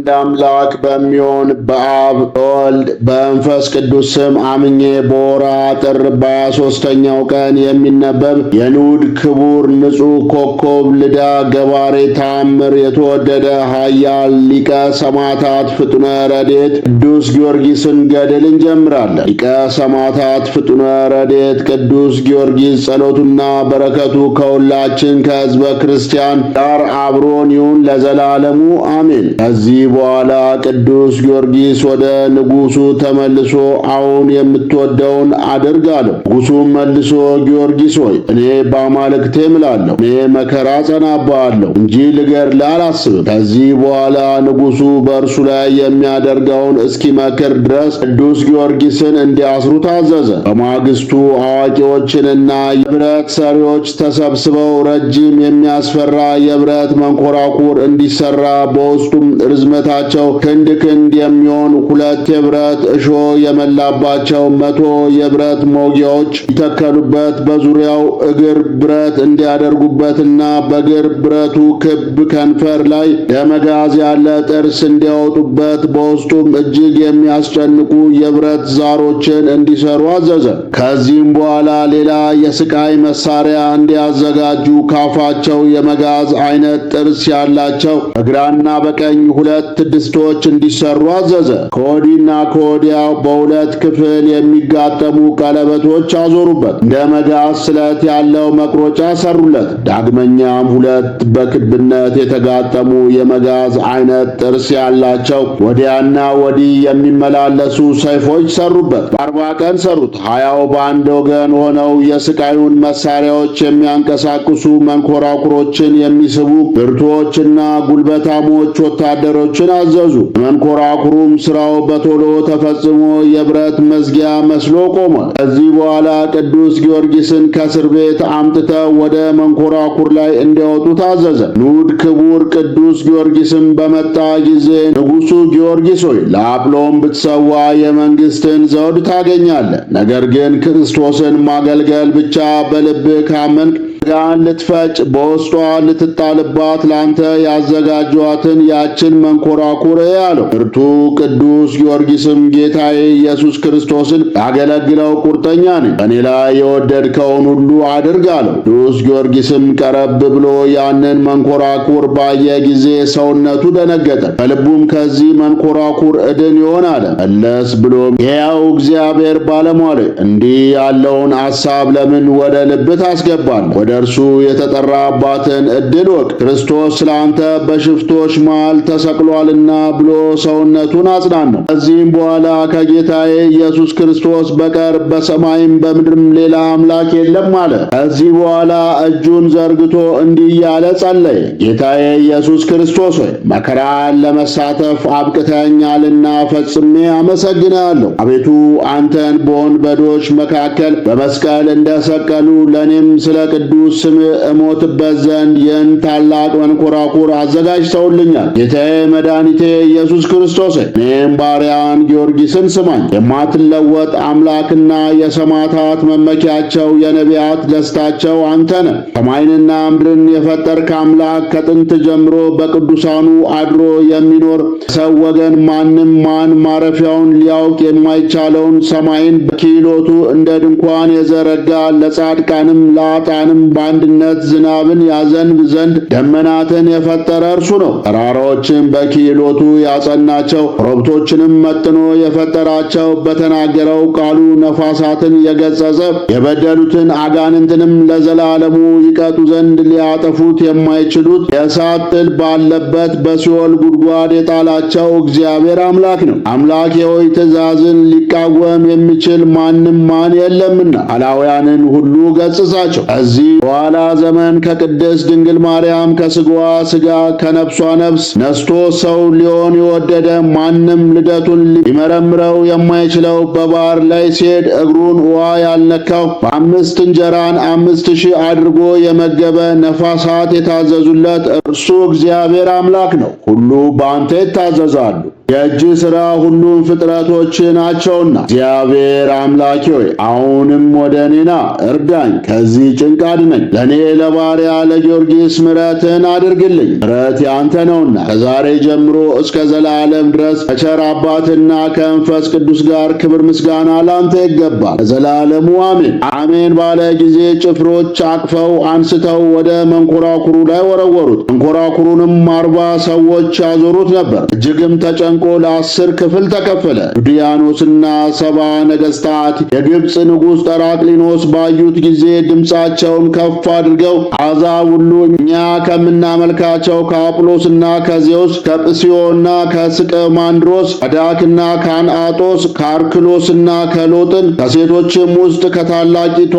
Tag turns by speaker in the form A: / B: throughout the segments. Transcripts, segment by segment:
A: አንድ አምላክ በሚሆን በአብ በወልድ በመንፈስ ቅዱስ ስም አምኜ በወርኃ ጥር በ23ኛው ቀን የሚነበብ የንዑድ ክቡር ንጹሕ ኮከብ ልዳ ገባሬ ተአምር የተወደደ ኃያል ሊቀ ሰማዕታት ፍጡነ ረድኤት ቅዱስ ጊዮርጊስን ገድል እንጀምራለን። ሊቀ ሰማዕታት ፍጡነ ረድኤት ቅዱስ ጊዮርጊስ ጸሎቱና በረከቱ ከሁላችን ከሕዝበ ክርስቲያን ጋር አብሮን ይሁን ለዘላለሙ አሜን። ከዚህ በኋላ ቅዱስ ጊዮርጊስ ወደ ንጉሡ ተመልሶ አሁን የምትወደውን አድርግ አለው። ንጉሡም መልሶ ጊዮርጊስ ሆይ እኔ በአማልክቴ እምላለሁ፣ እኔ መከራ ጸናብሃለሁ እንጂ ልገድልህ አላስብም። ከዚህ በኋላ ንጉሡ በእርሱ ላይ የሚያደርገውን እስኪመክር ድረስ ቅዱስ ጊዮርጊስን እንዲያስሩ ታዘዘ። በማግስቱ አዋቂዎችንና የብረት ሰሪዎች ተሰብስበው ረጅም የሚያስፈራ የብረት መንኮራኩር እንዲሰራ በውስጡም ርዝመታቸው ክንድ የሚሆን 2 የብረት እሾህ የመላባቸው 100 የብረት መውጊያዎች ይተከሉበት፣ በዙሪያው እግር ብረት እንዲያደርጉበትና በእግር ብረቱ ክብ ከንፈር ላይ ደመጋዝ ያለ ጥርስ እንዲያወጡበት፣ በውስጡም እጅግ የሚያስጨንቁ የብረት ዛሮችን እንዲሰሩ አዘዘ። ከዚህም በኋላ ሌላ የስቃይ መሳሪያ እንዲያዘጋጁ ካፋቸው የመጋዝ አይነት ጥርስ ያላቸው በግራና በቀኝ 2 ድስቶች እንዲሰሩ አዘዘ። ከወዲህና ከወዲያ በ2 ክፍል የሚጋጠሙ ቀለበቶች አዞሩበት፣ እንደ መጋዝ ስለት ያለው መቅሮጫ ሰሩለት። ዳግመኛም 2 በክብነት የተጋጠሙ የመጋዝ አይነት ጥርስ ያላቸው ወዲያና ወዲህ የሚመላለሱ ሰይፎች ሰሩበት። በ40 ቀን ሰሩት። 20 በአንድ ወገን ሆነው የስቃዩን መሳሪያዎች የሚያንቀሳቅሱ መንኮራኩሮችን የሚስቡ ብርቱዎችና ጉልበታሞች ወታደሮችን አዘዙ። መንኮራኩሩም ስራው በቶሎ ተፈጽሞ የብረት መዝጊያ መስሎ ቆመ። ከዚህ በኋላ ቅዱስ ጊዮርጊስን ከእስር ቤት አምጥተው ወደ መንኮራኩር ላይ እንዲያወጡ ታዘዘ። ንዑድ ክቡር ቅዱስ ጊዮርጊስም በመጣ ጊዜ ንጉሡ ጊዮርጊስ ሆይ ለአጵሎን ብትሰዋ የመንግሥትን ዘውድ ታገኛለህ። ነገር ግን ክርስቶስን ማገልገል ብቻ በልብህ ካመንክ ሥጋን ልትፈጭ በውስጧ ልትጣልባት ላንተ ያዘጋጇትን ያችን መንኮራኩር አለው። ብርቱ ቅዱስ ጊዮርጊስም ጌታዬ ኢየሱስ ክርስቶስን ያገለግለው ቁርጠኛ ነኝ፣ በእኔ ላይ የወደድከውን ሁሉ አድርግ አለው። ቅዱስ ጊዮርጊስም ቀረብ ብሎ ያንን መንኮራኩር ባየ ጊዜ ሰውነቱ ደነገጠ። በልቡም ከዚህ መንኮራኩር እድን ይሆን አለ። መለስ ብሎም ሕያው እግዚአብሔር ባለሟል እንዲህ ያለውን ሐሳብ ለምን ወደ ልብህ ታስገባለህ? ወደ እርሱ የተጠራባትን ዕድል ወቅ፣ ክርስቶስ ስላንተ በሽፍቶች መሃል ተሰቅሏልና ብሎ ሰውነቱን አጽናናው። ከዚህም በኋላ ከጌታዬ ኢየሱስ ክርስቶስ በቀር በሰማይም በምድርም ሌላ አምላክ የለም አለ። ከዚህ በኋላ እጁን ዘርግቶ እንዲህ እያለ ጸለየ። ጌታዬ ኢየሱስ ክርስቶስ ሆይ መከራን ለመሳተፍ አብቅተኛልና ፈጽሜ አመሰግንሃለሁ። አቤቱ አንተን በወንበዶች መካከል በመስቀል እንደሰቀሉ ለእኔም ስለ ቅዱስ ስም እሞትበት ዘንድ ይህን ታላቅ መንኮራኩር አዘጋጅተውልኛል። ጌታዬ መድኃኒቴ ኢየሱስ ክርስቶስ እኔም ባሪያን ጊዮርጊስን ስማኝ። የማትለወጥ አምላክና የሰማዕታት መመኪያቸው የነቢያት ደስታቸው አንተ ነህ። ሰማይንና ምድርን የፈጠርክ አምላክ ከጥንት ጀምሮ በቅዱሳኑ አድሮ የሚኖር ሰው ወገን ማንም ማን ማረፊያውን ሊያውቅ የማይቻለውን ሰማይን በኪሎቱ እንደ ድንኳን የዘረጋ ለጻድቃንም ለኃጥአንም በአንድነት ዝናብን ያዘንብ ዘንድ ደመናትን የፈጠረ እርሱ ነው። ተራራዎችን በኪሎቱ ያጸናቸው፣ ኮረብቶችንም መጥኖ የፈጠራቸው፣ በተናገረው ቃሉ ነፋሳትን የገሠጸ፣ የበደሉትን አጋንንትንም ለዘላለሙ ይቀጡ ዘንድ ሊያጠፉት የማይችሉት የእሳት ጥል ባለበት በሲኦል ጉድጓድ የጣላቸው እግዚአብሔር አምላክ ነው። አምላኬ ሆይ ትእዛዝን ሊቃወም የሚችል ማንም ማን የለምና አላውያንን ሁሉ ገሥጻቸው። ከዚህ በኋላ ዘመን ከቅድስት ድንግል ማርያም ከሥጋዋ ሥጋ ከነፍሷ ነፍስ ነስቶ ሰው ሊሆን የወደደ ማንም ልደቱን ሊመረምረው የማይችለው በባሕር ላይ ሲሄድ እግሩን ውሃ ያልነካው በ5 እንጀራን 5000 አድርጎ የመገበ ነፋሳት የታዘዙለት እርሱ እግዚአብሔር አምላክ ነው። ሁሉ በአንተ ይታዘዛሉ። የእጅ ሥራ ሁሉም ፍጥረቶች ናቸውና። እግዚአብሔር አምላኬ ሆይ አሁንም ወደ እኔና እርዳኝ፣ ከዚህ ጭንቅ አድነኝ። ለእኔ ለባሪያ ለጊዮርጊስ ምሕረትን አድርግልኝ። ምሕረት ያንተ ነውና ከዛሬ ጀምሮ እስከ ዘላለም ድረስ ከቸር አባትና ከመንፈስ ቅዱስ ጋር ክብር ምስጋና ላንተ ይገባል ለዘላለሙ አሜን። አሜን ባለ ጊዜ ጭፍሮች አቅፈው አንስተው ወደ መንኮራኩሩ ላይ ወረወሩት። መንኮራኩሩንም 40 ሰዎች ያዞሩት ነበር። እጅግም ተጨንቆ ለ10 ክፍል ተከፈለ። ዱድያኖስና 70 ነገሥታት የግብፅ ንጉሥ ጠራቅሊኖስ ባዩት ጊዜ ድምፃቸውን ከፍ አድርገው አሕዛብ ሁሉ እኛ ከምናመልካቸው ከአጵሎስና ከዜውስ ከጵስዮና ከስቅማንድሮስ ከዳክና ከአንአጦስ ከአርክሎስና ከሎጥን ከሴቶችም ውስጥ ከታላቂቷ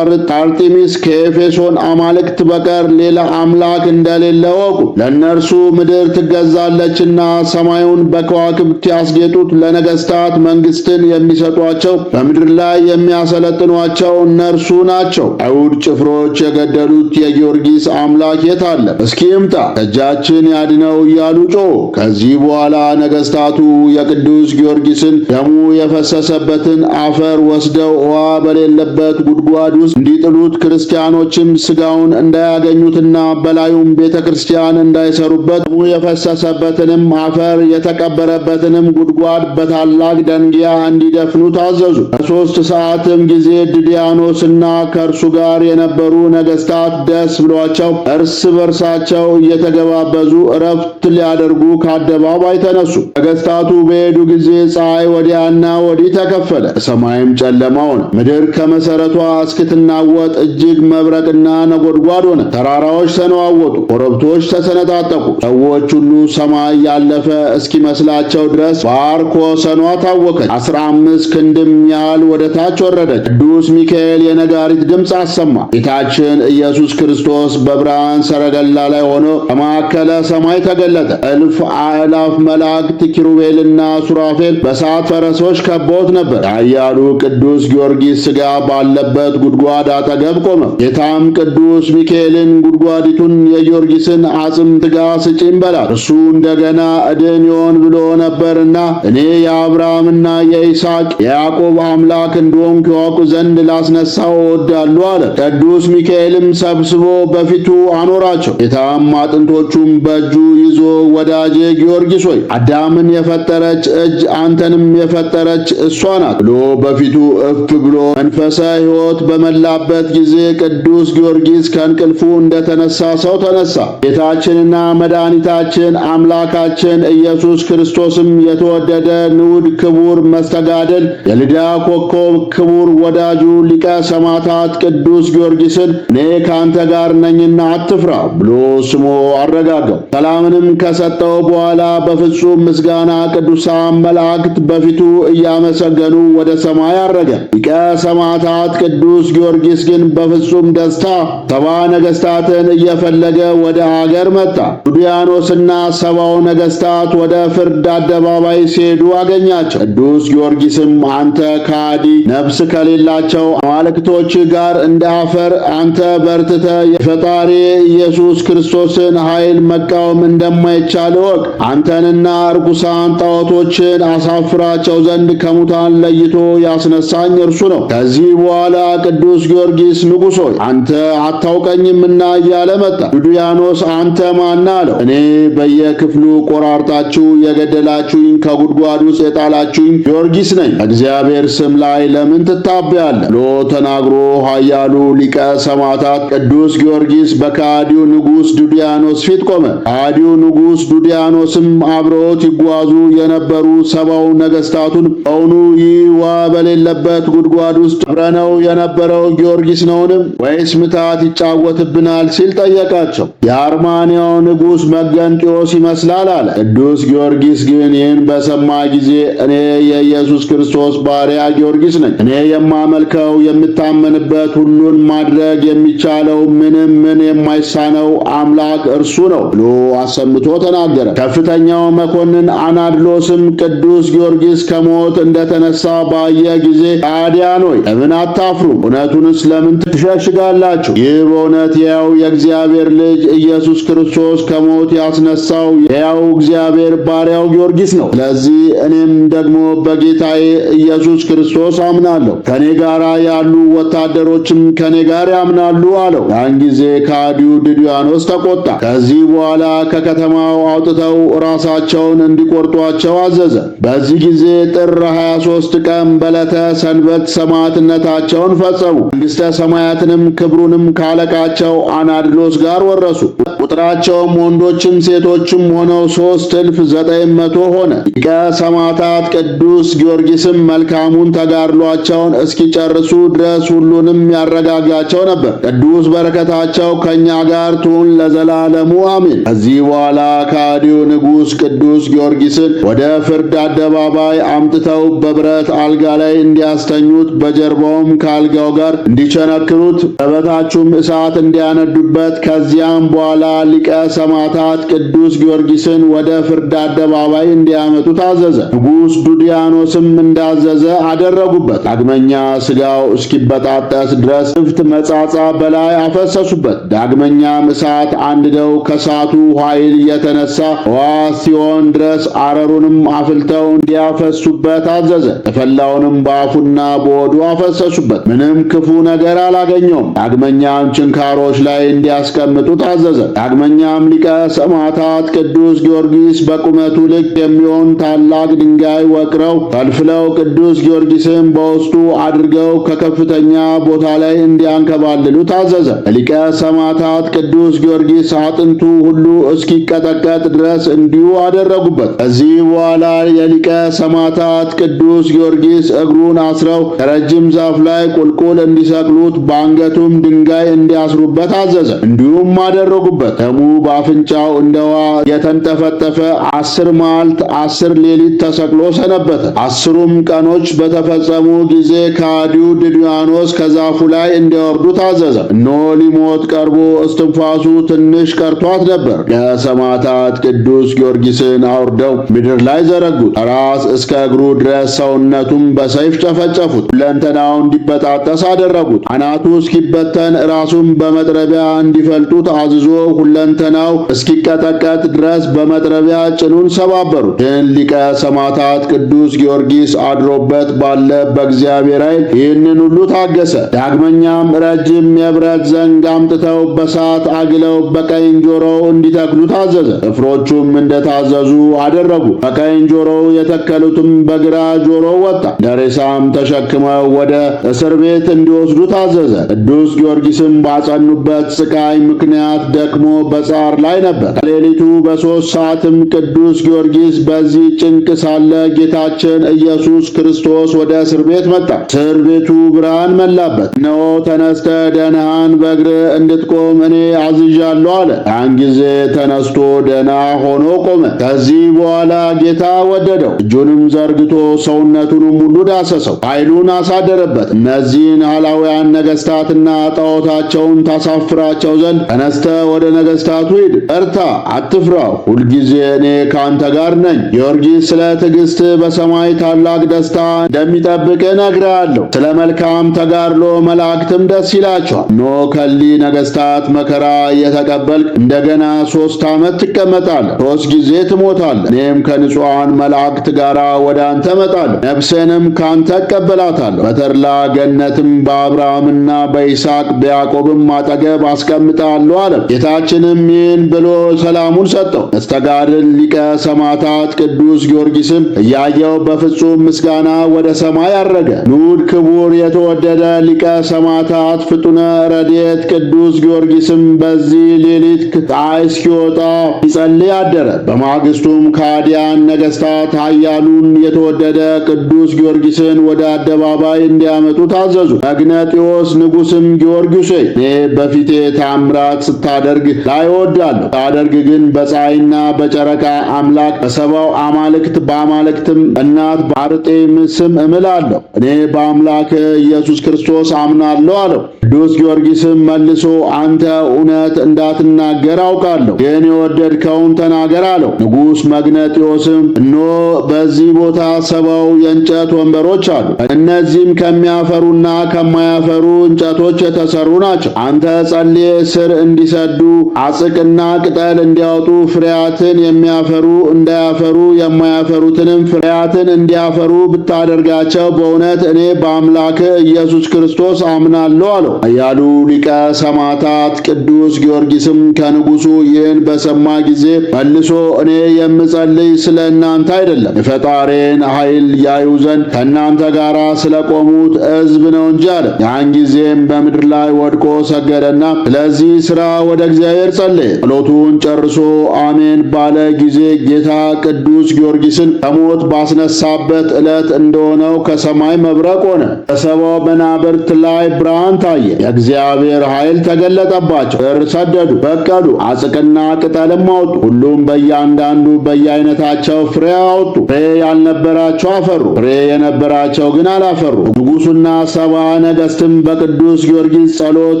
A: አርጤሚስ ከኤፌሶን አማልክት በቀር ሌላ አምላክ እንደሌለ ወቁ። ለእነርሱ ምድር ትገዛለችና ሰማዩን በከዋክብት ያስጌጡት ለነገሥታት መንግሥትን የሚሰጧቸው በምድር ላይ የሚያሰለጥኗቸው እነርሱ ናቸው። አይሁድ ጭፍሮች የገደሉት የጊዮርጊስ አምላክ የት አለ? እስኪ ይምጣ ከእጃችን ያድነው እያሉ ጮኹ። ከዚህ በኋላ ነገሥታቱ የቅዱስ ጊዮርጊስን ደሙ የፈሰሰበትን አፈር ወስደው ውሃ በሌለበት ጉድጓድ ውስጥ እንዲጥሉት፣ ክርስቲያኖችም ሥጋውን እንዳያገኙትና በላዩም ቤተ ክርስቲያን እንዳይሰሩበት ደሙ የፈሰሰበትንም አፈር የተቀበረበትንም ጉድጓድ በታላቅ ደንጊያ እንዲደፍኑ ታዘዙ። በ3 ሰዓትም ጊዜ ድድያኖስና ከእርሱ ጋር የነበሩ ነገሥታት ደስ ብሏቸው እርስ በርሳቸው እየተገባበዙ ዕረፍት ሊያደርጉ ከአደባባይ ተነሱ። ነገሥታቱ በሄዱ ጊዜ ፀሐይ ወዲያና ወዲህ ተከፈለ፣ ሰማይም ጨለማ ሆነ። ምድር ከመሠረቷ እስክትናወጥ እጅግ መብረቅና ነጎድጓድ ሆነ። ተራራዎች ተነዋወጡ፣ ኮረብቶች ተሰነጣጠቁ። ሰዎች ሁሉ ሰማይ ያለፈ እስኪመስላቸው ድረስ ባሕር ከወሰኗ ታወከች። 15 ክንድም ያህል ወደ ታች ወረደች። ቅዱስ ሚካኤል የነጋሪት ድምፅ አሰማ። ጌታችን ኢየሱስ ክርስቶስ በብርሃን ሰረገላ ላይ ሆኖ ከማዕከለ ሰማይ ተገለጠ። እልፍ አእላፍ መላእክት ኪሩቤልና ሱራፌል በእሳት ፈረሶች ከበውት ነበር። ኃያሉ ቅዱስ ጊዮርጊስ ሥጋ ባለበት ጉድጓድ አጠገብ ቆመ። ጌታም ቅዱስ ሚካኤልን ጉድጓዲቱን የጊዮርጊስን አጽም ሥጋ ስጪኝ በላት። እርሱ እንደገና እድን ይሆን ብሎ ነበርና እኔ የአብርሃምና የይስሐቅ የያዕቆብ አምላክ እንደሆንኩ ያውቁ ዘንድ ላስነሳው እወዳለሁ አለ። ቅዱስ ሚካኤልም ሰብስቦ በፊቱ አኖራቸው። ጌታም አጥንቶቹም በእጁ ይዞ ወዳጄ ጊዮርጊስ ሆይ አዳምን የፈጠረች እጅ አንተንም የፈጠረች እሷ ናት ብሎ በፊቱ እፍ ብሎ መንፈሰ ሕይወት በመላበት ጊዜ ቅዱስ ጊዮርጊስ ከእንቅልፉ እንደተነሳ ሰው ተነሳ። ጌታችንና መድኃኒታችን አምላካችን ኢየሱስ ክርስቶስም የተወደደ ንዑድ ክቡር መስተጋድል የልዳ ኮከብ ክቡር ወዳጁ ሊቀ ሰማዕታት ቅዱስ ጊዮርጊስን እኔ ካንተ ጋር ነኝና አትፍራ ብሎ ስሞ አረጋጋው። ሰላምንም ከሰጠው በኋላ በፍጹም ምስጋና ቅዱሳን መላእክት በፊቱ እያመሰገኑ ወደ ሰማይ አረገ። ሊቀ ሰማዕታት ቅዱስ ጊዮርጊስ ግን በፍጹም ደስታ 70 ነገሥታትን እየፈለገ ወደ አገር መጣ። ዱድያኖስና 70 ነገሥታት ወደ ፍርድ አደባባይ ሲሄዱ አገኛቸው። ቅዱስ ጊዮርጊስም አንተ ከሃዲ ነፍስ ከሌላቸው አማልክቶች ጋር እንደ አፈር አንተ በርትተ የፈጣሪ ኢየሱስ ክርስቶስን ኃይል መቃወም እንደማይቻል እወቅ። አንተንና ርኩሳን ጣዖቶችን አሳፍራቸው ዘንድ ከሙታን ለይቶ ያስነሳኝ እርሱ ነው። ከዚህ በኋላ ቅዱስ ጊዮርጊስ ንጉሥ ሆይ አንተ አታውቀኝምና እያለ መጣ። ዱድያኖስ አንተ ማን አለው። እኔ በየክፍሉ ቆራርጣችሁ የገደላችሁኝ ከጉድጓድ ውስጥ የጣላችሁኝ ጊዮርጊስ ነኝ። በእግዚአብሔር ስም ላይ ለምን ትታበያለህ ብሎ ተናግሮ ኃያሉ ሊቀ ሰማዕታት ቅዱስ ጊዮርጊስ በከሃዲው ንጉሥ ዱድያኖስ ፊት ቆመ። ከሃዲው ንጉሥ ዱድያኖስም አብረውት ይጓዙ የነበሩ 70 ነገሥታቱን በውኑ ይህ ውሃ በሌለበት ጉድጓድ ውስጥ አብረነው የነበረው ጊዮርጊስ ነውንም ወይስ ምታት ይጫወትብናል ሲል ጠየቃቸው። የአርማንያው ንጉሥ መገንጢዮስ ይመስላል አለ። ቅዱስ ጊዮርጊስ ግን ይህን በሰማ ጊዜ እኔ የኢየሱስ ክርስቶስ ባሪያ ጊዮርጊስ ነኝ። እኔ የማመልከው የምታመንበት ሁሉን ማድረግ የሚቻለው ምንም ምን የማይሳነው አምላክ እርሱ ነው ብሎ አሰምቶ ተናገረ። ከፍተኛው መኮንን አናድሎስም ቅዱስ ጊዮርጊስ ከሞት እንደተነሳ ባየ ጊዜ ከሃዲያን ሆይ ለምን አታፍሩም? እውነቱንስ ለምን ትሸሽጋላችሁ? ይህ በእውነት ሕያው የእግዚአብሔር ልጅ ኢየሱስ ክርስቶስ ከሞት ያስነሳው ሕያው እግዚአብሔር ባሪያው ጊዮርጊስ ነው። ስለዚህ እኔም ደግሞ በጌታዬ ኢየሱስ ክርስቶስ አምናለሁ፣ ከኔ ጋር ያሉ ወታደሮችም ከኔ ጋር ያምናሉ አለው። ያን ጊዜ ከሃዲው ድድያኖስ ተቆጣ። ከዚህ በኋላ ከከተማው አውጥተው ራሳቸውን እንዲቆርጧቸው አዘዘ። በዚህ ጊዜ ጥር 23 ቀን በዕለተ ሰንበት ሰማዕትነታቸውን ፈጸሙ። መንግሥተ ሰማያትንም ክብሩንም ካለቃቸው አናድሎስ ጋር ወረሱ። ቁጥራቸውም ወንዶችም ሴቶችም ሆነው 3900 ሆነ። ሊቀ ሰማዕታት ቅዱስ ጊዮርጊስም መልካሙን ተጋድሏቸውን እስኪጨርሱ ድረስ ሁሉንም ያረጋጋቸው ነበር። ቅዱስ በረከታቸው ከእኛ ጋር ትሁን ለዘላለሙ አሜን። ከዚህ በኋላ ከሃዲው ንጉሥ ቅዱስ ጊዮርጊስን ወደ ፍርድ አደባባይ አምጥተው በብረት አልጋ ላይ እንዲያስተኙት፣ በጀርባውም ከአልጋው ጋር እንዲቸነክሩት፣ በበታቹም እሳት እንዲያነዱበት፣ ከዚያም በኋላ ሊቀ ሰማዕታት ቅዱስ ጊዮርጊስን ወደ ፍርድ አደባባይ እንዲያመጡ ታዘዘ። ንጉሥ ዱድያኖስም እንዳዘዘ አደረጉበት። ዳግመኛ ሥጋው እስኪበጣጠስ ድረስ ክፍት መጻጻ በላይ አፈሰሱበት። ዳግመኛም እሳት አንድደው ከእሳቱ ኃይል የተነሳ ሕዋስ ሲሆን ድረስ አረሩንም አፍልተው እንዲያፈሱበት አዘዘ። የፈላውንም በአፉና በሆዱ አፈሰሱበት። ምንም ክፉ ነገር አላገኘውም። ዳግመኛም ችንካሮች ላይ እንዲያስቀምጡ ታዘዘ። ዳግመኛም ሊቀ ሰማዕታት ቅዱስ ጊዮርጊስ በቁመቱ ልክ የሚሆን ታላቅ ድንጋይ ወቅረው ፈልፍለው ቅዱስ ጊዮርጊስን በውስጡ አድርገው ከከፍተኛ ቦታ ላይ እንዲያንከባልሉ ታዘዘ። ሊቀ ሰማዕታት ቅዱስ ጊዮርጊስ አጥንቱ ሁሉ እስኪቀጠቀጥ ድረስ እንዲሁ አደረጉበት። ከዚህ በኋላ የሊቀ ሰማዕታት ቅዱስ ጊዮርጊስ እግሩን አስረው ከረጅም ዛፍ ላይ ቁልቁል እንዲሰቅሉት በአንገቱም ድንጋይ እንዲያስሩበት አዘዘ። እንዲሁም አደረጉበት። ደሙ በአፍንጫው እንደ ውሃ የተንጠፈጠፈ 10 መዓልት 10 ሌሊት ተሰቅሎ ሰነበተ። 10ሩም ቀኖች በተፈጸሙ ጊዜ ከሃዲው ድድያኖስ ከዛፉ ላይ እንዲወርዱ ታዘዘ። እነሆ ሊሞት ቀርቦ እስትንፋሱ ትንሽ ቀርቷት ነበር። ለሰማዕታት ቅዱስ ጊዮርጊስን አውርደው ምድር ላይ ዘረጉት። ከራስ እስከ እግሩ ድረስ ሰውነቱም በሰይፍ ጨፈጨፉት። ሁለንተናው እንዲበጣጠስ አደረጉት። አናቱ እስኪበተን ራሱን በመጥረቢያ እንዲፈልጡት አዝዞ ሁለንተናው እስኪቀጠቀጥ ድረስ በመጥረቢያ ጭኑን ሰባበሩት። ግን ሊቀ ሰማዕታት ቅዱስ ጊዮርጊስ አድሮበት ባለ በእግዚአብሔር ኃይል ይህንን ሁሉ ታገሰ። ዳግመኛም ረጅም የብረት ዘንግ አምጥተው በሳት አግለው በቀኝ ጆሮው እንዲተክሉ ታዘዘ። ጭፍሮቹም እንደታዘዙ አደረጉ። በቀኝ ጆሮው የተከሉትም በግራ ጆሮው ወጣ። ደሬሳም ተሸክመው ወደ እስር ቤት እንዲወስዱ ታዘዘ። ቅዱስ ጊዮርጊስም ባጸኑበት ስቃይ ምክንያት ደክሞ በጻር ላይ ነበር። ከሌሊቱ በ3 ሰዓትም ቅዱስ ጊዮርጊስ በዚህ ጭንቅ ሳለ ጌታችን ኢየሱስ ክርስቶስ ወደ እስር ቤት መጣ። እስር ቤቱ ብርሃን መላበት። እነሆ ተነስተ ደህናህን በእግር እንድትቆም እኔ አዝዣለሁ አለ። ያን ጊዜ ተነስቶ ደህና ሆኖ ቆመ። ከዚህ በኋላ ጌታ ወደደው። እጁንም ዘርግቶ ሰውነቱንም ሁሉ ዳሰሰው፣ ኃይሉን አሳደረበት። እነዚህን ኃላውያን ነገሥታትና ጣዖታቸውን ታሳፍራቸው ዘንድ ተነስተ ወደ ነገሥታቱ ሂድ፣ በርታ፣ አትፍራ፣ ሁልጊዜ እኔ ከአንተ ጋር ነኝ። ጊዮርጊስ ስለ ትዕግሥት በሰማይ ታላቅ ደስታ እንደሚጠብቅ እነግርሃለሁ። ስለ መልካም ተጋድሎ መላእክትም ደስ ይላቸዋል። ኖ ከሊ ነገሥታት መከራ እየተቀበልክ እንደገና 3 ዓመት ትቀመጣለህ፣ 3 ጊዜ ትሞታለህ። እኔም ከንጹሐን መላእክት ጋር ወደ አንተ እመጣለሁ፣ ነፍሴንም ካንተ እቀበላታለሁ። በተድላ ገነትም በአብርሃምና በይስሐቅ በያዕቆብም አጠገብ አስቀምጣለሁ አለ። ጌታችንም ይህን ብሎ ሰላሙን ሰጠው። መስተጋድል ሊቀ ሰማዕታት ቅዱስ ጊዮርጊስም እያየው በፍጹም ምስጋና ወደ ሰማይ አረገ። ንዑድ ክቡር የተወደደ ሊቀ ሰማዕታት ፍጡነ ረድኤት ቅዱስ ጊዮርጊስም በዚህ ሌሊት ፀሐይ እስኪወጣ ይጸልይ አደረ። በማግስቱም ከሃዲያን ነገሥታት ኃያሉን የተወደደ ቅዱስ ጊዮርጊስን ወደ አደባባይ እንዲያመጡ ታዘዙ። መግነጢዎስ ንጉሥም ጊዮርጊስ ሆይ እኔ በፊቴ ታምራት ስታደርግ ላይ እወዳለሁ። ታደርግ ግን በፀሐይና በጨረቃ አምላክ በሰባው አማልክት በአማልክትም እናት በአርጤምስ ስም እምላለሁ። እኔ በአምላክ ኢየሱስ ክርስቶስ አምናለሁ አለው። ቅዱስ ጊዮርጊስም መልሶ አንተ እውነት እንዳትናገር አውቃለሁ፣ ግን የወደድከውን ተናገር አለው። ንጉሥ መግነጢዎስም እነሆ በዚህ ቦታ 70 የእንጨት ወንበሮች አሉ። እነዚህም ከሚያፈሩና ከማያፈሩ እንጨቶች የተሰሩ ናቸው። አንተ ጸልዬ ስር እንዲሰዱ አጽቅና ቅጠል እንዲያወጡ ፍሬያትን የሚያፈሩ እንዳያፈሩ የማያፈሩትንም ፍሬያትን እንዲያፈሩ ብታደርጋቸው በእውነት እኔ በአምላክ ኢየሱስ ክርስቶስ አምናለሁ አለው። ኃያሉ ሊቀ ሰማዕታት ቅዱስ ጊዮርጊስም ከንጉሡ ይህን በሰማ ጊዜ መልሶ እኔ የምጸልይ ስለ እናንተ አይደለም፣ የፈጣሪን ኃይል ያዩ ዘንድ ከእናንተ ጋር ስለቆሙት ሕዝብ ነው እንጂ አለ። ያን ጊዜም በምድር ላይ ወድቆ ሰገደና ስለዚህ ሥራ ወደ እግዚአብሔር ጸለየ። ጸሎቱን ጨርሶ አሜን ባለ ጊዜ ጌታ ቅዱስ ጊዮርጊስን ከሞት ባስነሳበት ዕለት እንደሆነው ከሰማይ መብረቅ ሆነ። በሰባው መናብርት ላይ ብርሃን ታየ። የእግዚአብሔር ኃይል ተገለጠባቸው። ዘር ሰደዱ፣ በቀሉ፣ አጽቅና ቅጠልም አወጡ። ሁሉም በእያንዳንዱ በየአይነታቸው ፍሬ አወጡ። ፍሬ ያልነበራቸው አፈሩ፣ ፍሬ የነበራቸው ግን አላፈሩ። ንጉሡና ሰባ ነገሥትም በቅዱስ ጊዮርጊስ ጸሎት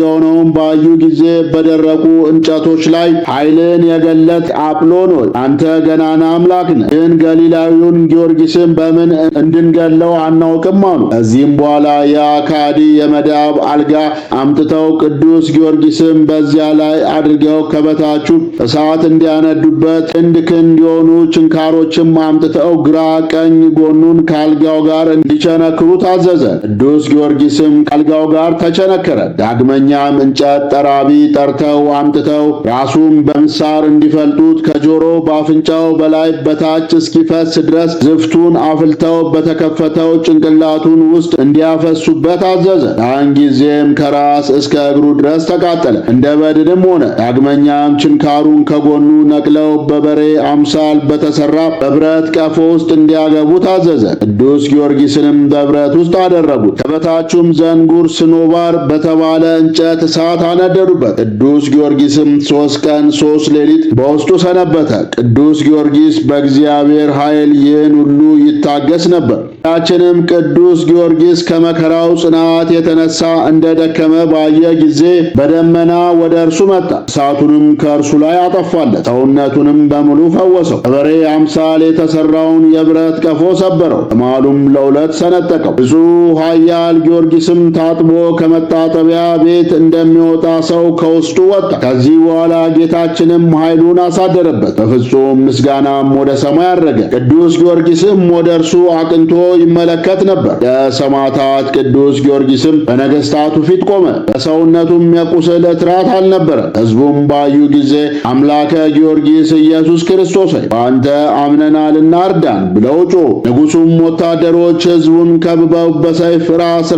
A: የሆነውን ባዩ ጊዜ በደረቁ እንጨቶች ላይ ኃይልን የገለጥ አጵሎን ሆይ አንተ ገናና አምላክ ነህ፣ ግን ገሊላዊውን ጊዮርጊስን በምን እንድንገለው አናውቅም አሉ። ከዚህም በኋላ ያ ከሃዲ የመዳብ አልጋ አምጥተው ቅዱስ ጊዮርጊስን በዚያ ላይ አድርገው ከበታቹ እሳት እንዲያነዱበት ክንድ የሆኑ ችንካሮችም አምጥተው ግራ ቀኝ ጎኑን ከአልጋው ጋር እንዲቸነክሩ ታዘዘ። ቅዱስ ጊዮርጊስም ከአልጋው ጋር ተቸነከረ። ዳግመኛም እንጨት ጠራቢ ጠርተው አምጥተው ራሱን በምሳር እንዲፈልጡት ከጆሮ በአፍንጫው በላይ በታች እስኪፈስ ድረስ ዝፍቱን አፍልተው በተከፈተው ጭንቅላቱን ውስጥ እንዲያፈሱበት አዘዘ። ያን ጊዜም ከራስ እስከ እግሩ ድረስ ተቃጠለ፣ እንደ በድንም ሆነ። ዳግመኛም ችንካሩን ከጎኑ ነቅለው በበሬ አምሳል በተሰራ በብረት ቀፎ ውስጥ እንዲያገቡ ታዘዘ። ቅዱስ ጊዮርጊስንም በብረት ውስጥ አደረጉት። ከበታቹም ዘንጉር ስኖባር በተባለ እንጨት እሳት አነደዱበት። ቅዱስ ጊዮርጊስም 3 ቀን 3 ሌሊት በውስጡ ሰነበተ። ቅዱስ ጊዮርጊስ በእግዚአብሔር ኃይል ይህን ሁሉ ይታገስ ነበር። ያችንም ቅዱስ ጊዮርጊስ ከመከራው ጽናት የተነሳ እንደደከመ ባየ ጊዜ በደመና ወደ እርሱ መጣ። እሳቱንም ከእርሱ ላይ አጠፋለት፣ ሰውነቱንም በሙሉ ፈወሰው። በበሬ አምሳል የተሰራውን የብረት ቀፎ ሰበረው፣ በመሃሉም ለሁለት ሰነጠቀው። ብፁዕ ኃያል ጊዮርጊስም ታጥቦ ከመታጠቢያ ቤት እንደሚወጣ ሰው ከውስጡ ወጣ። ከዚህ በኋላ ጌታችንም ኃይሉን አሳደረበት፣ በፍጹም ምስጋናም ወደ ሰማይ አረገ። ቅዱስ ጊዮርጊስም ወደ እርሱ አቅንቶ ይመለከት ነበር። የሰማዕታት ቅዱስ ጊዮርጊስም በነገሥታቱ ፊት ቆመ። በሰውነቱም የቁስል እትራት አልነበረ። ሕዝቡም ባዩ ጊዜ አምላከ ጊዮርጊስ ኢየሱስ ክርስቶስ ሆይ በአንተ አምነናልና እርዳን ብለው ጮኹ። ንጉሡም ወታደሮች ሕዝቡን ከብበው በሰይፍ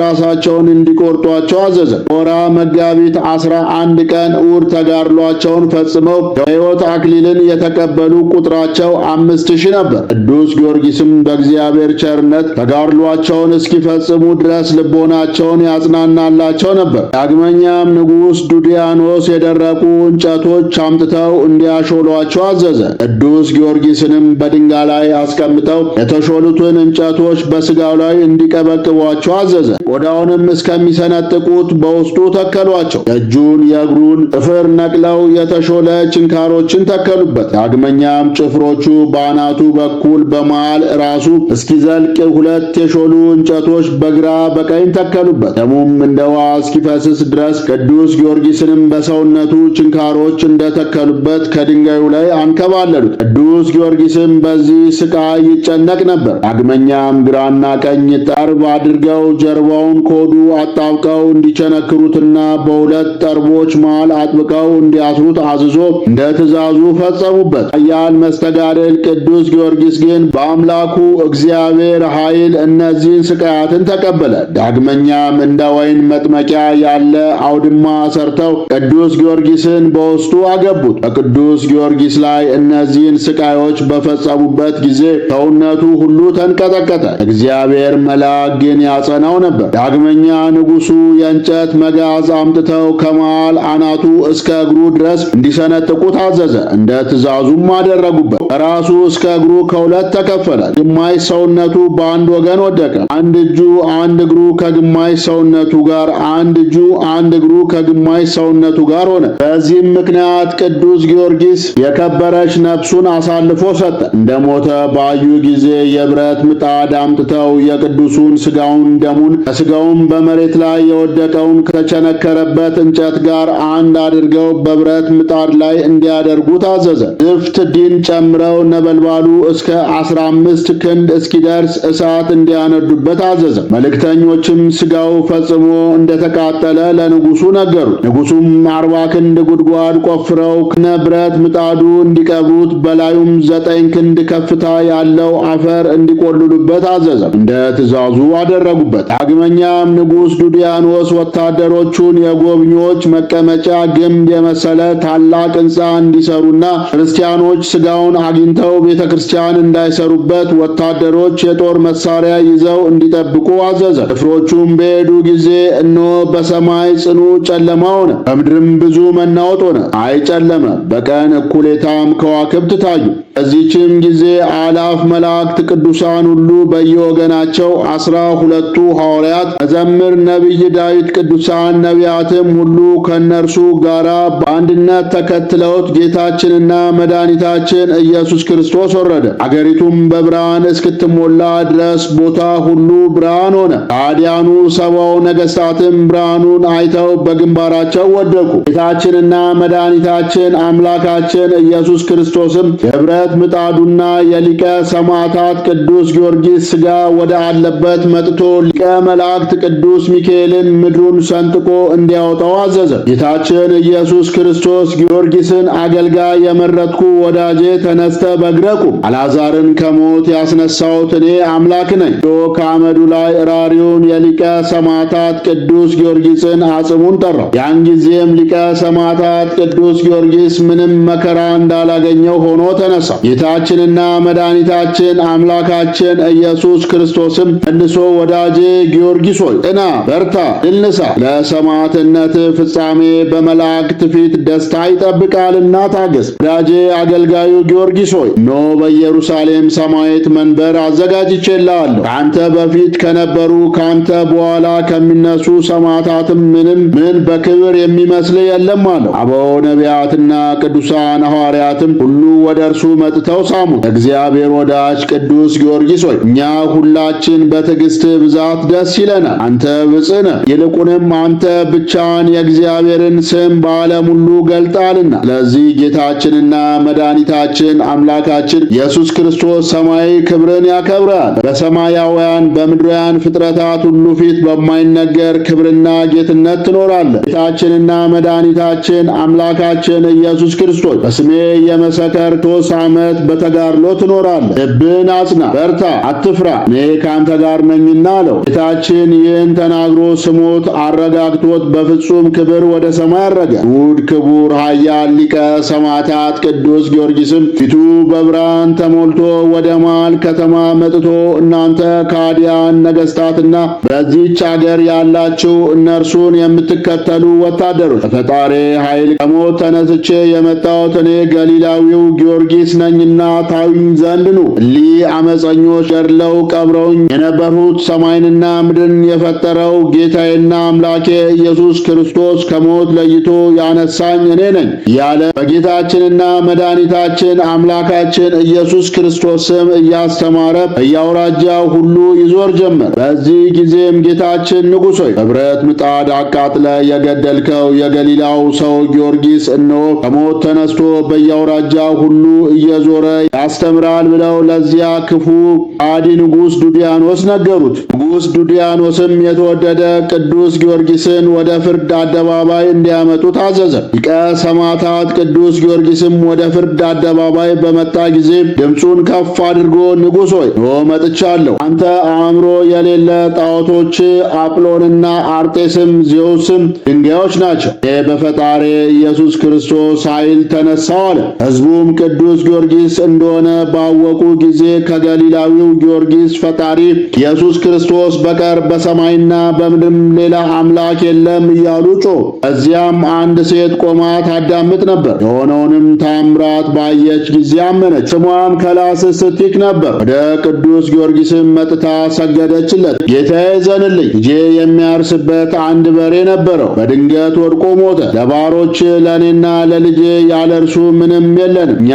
A: ራሳቸውን እንዲቆርጧቸው አዘዘ። ወራ መጋቢት 11 ቀን እሑድ ተጋድሏቸውን ፈጽመው የሕይወት አክሊልን የተቀበሉ ቁጥራቸው 5000 ነበር። ቅዱስ ጊዮርጊስም በእግዚአብሔር ቸርነት ተጋድሏቸውን እስኪፈጽሙ ድረስ ልቦናቸውን ያጽናናላቸው ነበር። ዳግመኛም ንጉሥ ዱዲያኖስ የደረቁ እንጨቶች አምጥተው እንዲያሾሏቸው አዘዘ። ቅዱስ ጊዮርጊስንም በድንጋይ ላይ አስቀምጠው የተሾሉትን እንጨቶች በሥጋው ላይ እንዲቀበቅቧቸው አዘዘ። ቆዳውንም እስከሚሰነጥቁት በውስጡ ተከሏቸው። የእጁን የእግሩን ጥፍር ነቅለው የተሾለ ችንካሮችን ተከሉበት። ዳግመኛም ጭፍሮቹ በአናቱ በኩል በመሃል ራሱ እስኪዘልቅ 2 የሾሉ እንጨቶች በግራ በቀኝ ተከሉበት። ደሙም እንደ ውሃ እስኪፈስስ ድረስ ቅዱስ ጊዮርጊስንም በሰውነቱ ችንካሮች እንደተከሉበት ከድንጋዩ ላይ አንከባለሉት። ቅዱስ ጊዮርጊስም በዚህ ስቃይ ይጨነቅ ነበር። ዳግመኛም ግራና ቀኝ ጠርብ አድርገው ጀርባውን ኮዱ አጣብቀው እንዲቸነክሩትና በ2 ጠርቦች መሃል አጥብቀው እንዲያስሩት አዝዞ እንደ ትእዛዙ ፈጸሙበት። ኃያል መስተጋድል ቅዱስ ጊዮርጊስ ግን በአምላኩ እግዚአብሔር ኃይል እነዚህን ስቃያትን ተቀበለ። ዳግመኛም እንደ ወይን መጥመቂያ ያለ አውድማ ሰርተው ቅዱስ ጊዮርጊስን በውስጡ አገቡት። በቅዱስ ጊዮርጊስ ላይ እነዚህን ስቃዮች በፈጸሙበት ጊዜ ሰውነቱ ሁሉ ተንቀጠቀጠ። እግዚአብሔር መልአክ ግን ያጸናው ነበር። ዳግመኛ ንጉሡ የእንጨት መጋዝ አምጥተው ከመሃል አናቱ እስከ እግሩ ድረስ እንዲሰነጥቁ ታዘዘ። እንደ ትእዛዙም አደረጉበት። ከራሱ እስከ እግሩ ከ2 ተከፈለ። ግማሽ ሰውነቱ በአንድ ወገን ወደቀ። አንድ እጁ አንድ እግሩ ከግማሽ ሰውነቱ ጋር፣ አንድ እጁ አንድ እግሩ ከግማሽ ሰውነቱ ጋር ሆነ። በዚህም ምክንያት ቅዱስ ጊዮርጊስ የከበረች ነፍሱን አሳልፎ ሰጠ። እንደ ሞተ ባዩ ጊዜ የብረት ምጣድ አምጥተው የቅዱሱን ሥጋውን ደሙን ከሥጋውም በመሬት ላይ የወደቀውን ከተቸነከረበት እንጨት ጋር አንድ አድርገው በብረት ምጣድ ላይ እንዲያደርጉ ታዘዘ። ዝፍት ዲን ጨምረው ነበልባሉ እስከ 15 ክንድ እስኪደርስ እሳት እንዲያነዱበት አዘዘ። መልእክተኞችም ሥጋው ፈጽሞ እንደተቃጠለ ለንጉሡ ነገሩ። ንጉሡም 40 ክንድ ጉድጓድ ቆፍረው ከነብረት ምጣዱ እንዲቀብሩት በላዩም 9 ክንድ ከፍታ ያለው አፈር እንዲቆልሉበት አዘዘ። እንደ ትእዛዙ አደረጉበት። ዳግመኛም ንጉሥ ዱድያኖስ ወታደሮቹን የጎብኚዎች መቀመጫ ግንብ የመሰለ ታላቅ ሕንፃ እንዲሰሩና ክርስቲያኖች ሥጋውን አግኝተው ቤተ ክርስቲያን እንዳይሰሩበት ወታደሮች የጦር መሳሪያ ይዘው እንዲጠብቁ አዘዘ። ጭፍሮቹም በሄዱ ጊዜ እነሆ በሰማይ ጽኑ ጨለማ ሆነ፣ በምድርም ብዙ መናወጥ ሆነ። አይጨለመ፣ በቀን እኩሌታም ከዋክብት ታዩ። በዚህችም ጊዜ አእላፍ መላእክት ቅዱሳን ሁሉ በየወገናቸው 12ቱ ሐዋርያት፣ መዘምር ነቢይ ዳዊት፣ ቅዱሳን ነቢያትም ሁሉ ከእነርሱ ጋር በአንድነት ተከትለውት ጌታችንና መድኃኒታችን ኢየሱስ ክርስቶስ ወረደ። አገሪቱም በብርሃን እስክትሞላ ድረስ ቦታ ሁሉ ብርሃን ሆነ። ከሃዲያኑ ሰባው ነገሥታትም ብርሃኑን አይተው በግንባራቸው ወደቁ። ጌታችንና መድኃኒታችን አምላካችን ኢየሱስ ክርስቶስም የብረት ምጣዱና የሊቀ ሰማዕታት ቅዱስ ጊዮርጊስ ሥጋ ወደ አለበት መጥቶ ሊቀ መላእክት ቅዱስ ሚካኤልን ምድሩን ሰንጥቆ እንዲያወጣው አዘዘ። ጌታችን ኢየሱስ ክርስቶስ ጊዮርጊስን አገልጋይ የመረጥኩ ወዳጄ ተነስተ በእግረ ቁም፣ አልዓዛርን ከሞት ያስነሳሁት እኔ አምላክ ነኝ ብሎ ከአመዱ ላይ እራሪውን የሊቀ ሰማዕታት ቅዱስ ጊዮርጊስን አጽሙን ጠራው። ያን ጊዜም ሊቀ ሰማዕታት ቅዱስ ጊዮርጊስ ምንም መከራ እንዳላገኘው ሆኖ ተነሳ። ጌታችንና መድኃኒታችን አምላካችን ኢየሱስ ክርስቶስም መልሶ ወዳጄ ጊዮርጊስ ሆይ ጽና፣ በርታ፣ ድል ንሳ፣ ለሰማዕትነት ፍጻሜ በመላእክት ፊት ደስታ ይጠብቃልና ታገስ። ወዳጄ አገልጋዩ ጊዮርጊስ ሆይ እነሆ በኢየሩሳሌም ሰማያዊት መንበር አዘጋጅቼልሃለሁ። ከአንተ በፊት ከነበሩ ከአንተ በኋላ ከሚነሱ ሰማዕታትም ምን በክብር የሚመስል የለም አለው። አበው ነቢያትና ቅዱሳን ሐዋርያትም ሁሉ ወደ እርሱ መጥተው ሳሙት። እግዚአብሔር ወዳጅ ቅዱስ ጊዮርጊስ ሆይ እኛ ሁላችን በትዕግሥት ብዛት ደስ ይለናል። አንተ ብፅዕ ነህ፣ ይልቁንም አንተ ብቻን የእግዚአብሔርን ስም በዓለም ሁሉ ገልጣልና። ስለዚህ ጌታችንና መድኃኒታችን አምላካችን ኢየሱስ ክርስቶስ ሰማያዊ ክብርን ያከብራል። በሰማያውያን በምድራውያን ፍጥረታት ሁሉ ፊት በማይነገር ክብርና ጌትነት ትኖራለህ። ጌታችንና መድኃኒታችን አምላካችን ኢየሱስ ክርስቶስ በስሜ የመሰከርክ 3 ዓመት በተጋድሎ ትኖራለህ። ልብን አጽና፣ በርታ፣ አትፍራ፣ እኔ ከአንተ ጋር ነኝና አለው። ጌታችን ይህን ተናግሮ ስሞት አረጋግቶት በፍጹም ክብር ወደ ሰማይ አረገ። ውድ ክቡር ኃያል ሊቀ ሰማዕታት ቅዱስ ጊዮርጊስም ፊቱ በብርሃን ተሞልቶ ወደ መሃል ከተማ መጥቶ እናንተ ከሃዲያን ነገሥታትና በዚህች አገር ያላችሁ እነርሱን የምትከተሉ ወታደሮች በፈጣሪ ኃይል ከሞት ተነስቼ የመጣሁት እኔ ገሊላዊው ጊዮርጊስ ነኝና ታዩኝ ዘንድ ኑ። እሊህ ዓመፀኞች ገድለው ቀብረውኝ የነበሩት ሰማይንና ምድርን የፈጠረው ጌታዬና አምላኬ ኢየሱስ ክርስቶስ ከሞት ለይቶ ያነሳኝ እኔ ነኝ እያለ በጌታችንና መድኃኒታችን አምላካችን ኢየሱስ ክርስቶስ ስም እያስተማረ በየአውራጃው ሁሉ ይዞር ጀመር። በዚህ ጊዜም ጌታችን ንጉሥ ሆይ በብረት ምጣድ አቃጥለ የገደልከው የገሊላው ሰው ጊዮርጊስ እነሆ ከሞት ተነስቶ በየአውራጃው ሁሉ እየዞረ ያስተምራል ብለው ለዚያ ክፉ አዲ ንጉሥ ዱድያኖስ ነገሩት። ንጉሥ ዱድያኖስም የተወደደ ቅዱስ ጊዮርጊስን ወደ ፍርድ አደባባይ እንዲያመጡ ታዘዘ። ሊቀ ሰማዕታት ቅዱስ ጊዮርጊስም ወደ ፍርድ አደባባይ በመጣ ጊዜ ድምፁን ከፍ አድርጎ ንጉሥ ሆይ ኖ መጥቻለሁ። አንተ አእምሮ የሌለ ጣዖቶች አጵሎንና አርጤስም ዜውስም ድንጋዮች ናቸው። እኔ በፈጣሪ ኢየሱስ ክርስቶስ ኃይል ተነሳው አለ። ሕዝቡም ቅዱስ ጊዮርጊስ እንደሆነ ባወቁ ጊዜ ከገሊላዊው ጊዮርጊስ ፈጣሪ ኢየሱስ ክርስቶስ በቀር በሰማይና በምድርም ሌላ አምላክ የለም እያሉ ጮኹ። እዚያም አንድ ሴት ቆማ ታዳምጥ ነበር። የሆነውንም ታምራት ባየች ጊዜ አመነች። ስሟም ከላስስቲክ ነበር። ወደ ቅዱስ ጊዮርጊስም መጥታ ሰገደችለት። ጌታዬ ዘንልኝ፣ ልጄ የሚያርስበት አንድ በሬ ነበረው፣ በድንገት ወድቆ ሞተ። ለባሮች ለእኔና ለልጄ ያለ እርሱ ምንም የለንም። እኛ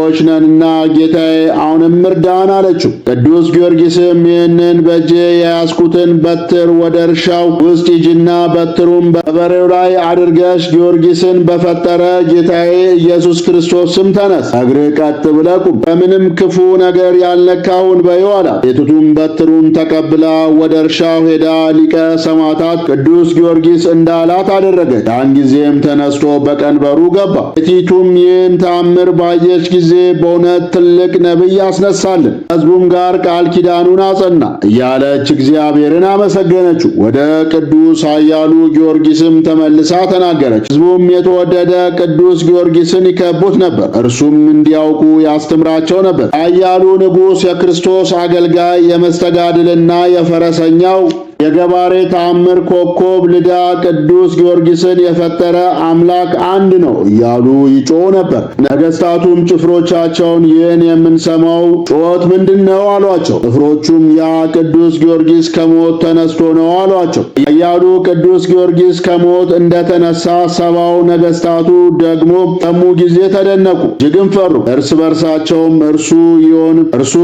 A: ድሆች ነንና ጌታዬ አሁንም እርዳን አለችው። ቅዱስ ጊዮርጊስም ይህንን በእጄ የያዝኩትን በትር ወደ እርሻው ውስጥ ሂጂና በትሩን በበሬው ላይ አድርገሽ ጊዮርጊስን በፈጠረ ጌታዬ ኢየሱስ ክርስቶስ ስም ተነስ፣ እግርህ ቀጥ ብለህ ቁም፣ በምንም ክፉ ነገር ያልነካውን በይው አላት። ሴቲቱም በትሩን ተቀብላ ወደ እርሻው ሄዳ ሊቀ ሰማዕታት ቅዱስ ጊዮርጊስ እንዳላት አደረገች። ያን ጊዜም ተነስቶ በቀንበሩ ገባ። ሴቲቱም ይህን ተአምር ባየች ጊዜ በእውነት ትልቅ ነቢይ አስነሳልን፣ ሕዝቡም ጋር ቃል ኪዳኑን አጸና እያለች እግዚአብሔርን አመሰገነችው። ወደ ቅዱስ ኃያሉ ጊዮርጊስም ተመልሳ ተናገረች። ሕዝቡም የተወደደ ቅዱስ ጊዮርጊስን ይከቡት ነበር፣ እርሱም እንዲያውቁ ያስተምራቸው ነበር። ኃያሉ ንጉሥ፣ የክርስቶስ አገልጋይ፣ የመስተጋድልና የፈረሰኛው የገባሬ ተአምር ኮከብ ልዳ ቅዱስ ጊዮርጊስን የፈጠረ አምላክ አንድ ነው እያሉ ይጮሁ ነበር። ነገሥታቱም ጭፍሮቻቸውን ይህን የምንሰማው ጩኸት ምንድን ነው አሏቸው። ጭፍሮቹም ያ ቅዱስ ጊዮርጊስ ከሞት ተነስቶ ነው አሏቸው። ኃያሉ ቅዱስ ጊዮርጊስ ከሞት እንደተነሳ ሰባው ነገሥታቱ ደግሞ ሰሙ ጊዜ ተደነቁ፣ እጅግም ፈሩ። እርስ በርሳቸውም እርሱ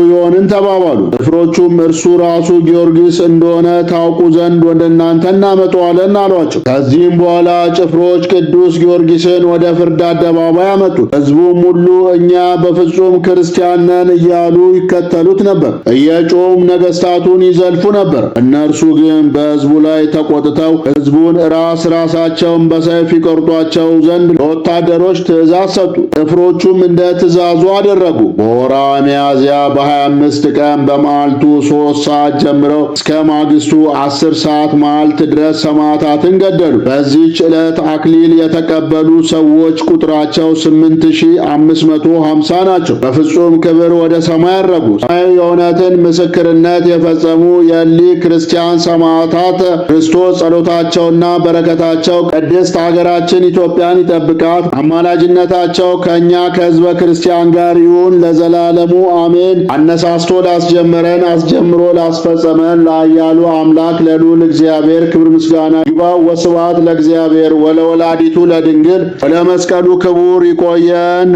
A: ይሆንን ተባባሉ። ጭፍሮቹም እርሱ ራሱ ጊዮርጊስ እንደሆነ ታውቁ ዘንድ ወደ እናንተ እናመጣዋለን አሏቸው። ከዚህም በኋላ ጭፍሮች ቅዱስ ጊዮርጊስን ወደ ፍርድ አደባባይ አመጡት። ሕዝቡም ሁሉ እኛ በፍጹም ክርስቲያን ነን እያሉ ይከተሉት ነበር። እየጮሁም ነገሥታቱን ይዘልፉ ነበር። እነርሱ ግን በሕዝቡ ላይ ተቆጥተው ሕዝቡን ራሳቸውን በሰይፍ ይቆርጧቸው ዘንድ ለወታደሮች ትእዛዝ ሰጡ። ጭፍሮቹም እንደ ትእዛዙ አደረጉ። በወርኃ ሚያዝያ በ25 ቀን በመዓልቱ 3 ሰዓት ጀምረው እስከ ማግስቱ 10 ሰዓት መዓልት ድረስ ሰማዕታትን ገደሉ። በዚህች ዕለት አክሊል የተቀበሉ ሰዎች ቁጥራቸው 8550 ናቸው። በፍጹም ክብር ወደ ሰማይ አረጉ። ሰማያዊ የእውነትን ምስክርነት የፈጸሙ የእሊህ ክርስቲያን ሰማዕታት ክርስቶስ ጸሎታቸውና በረከታቸው ቅድስት ሀገራችን ኢትዮጵያን ይጠብቃት። አማላጅነታቸው ከእኛ ከሕዝበ ክርስቲያን ጋር ይሁን ለዘላለሙ አሜን። አነሳስቶ ላስጀመረን አስጀምሮ ላስፈጸመን ለኃያሉ አምላክ ለልዑል እግዚአብሔር ክብር ምስጋና ይግባው። ወስብሐት ለእግዚአብሔር ወለወላዲቱ ለድንግል ወለመስቀሉ ክቡር። ይቆየን።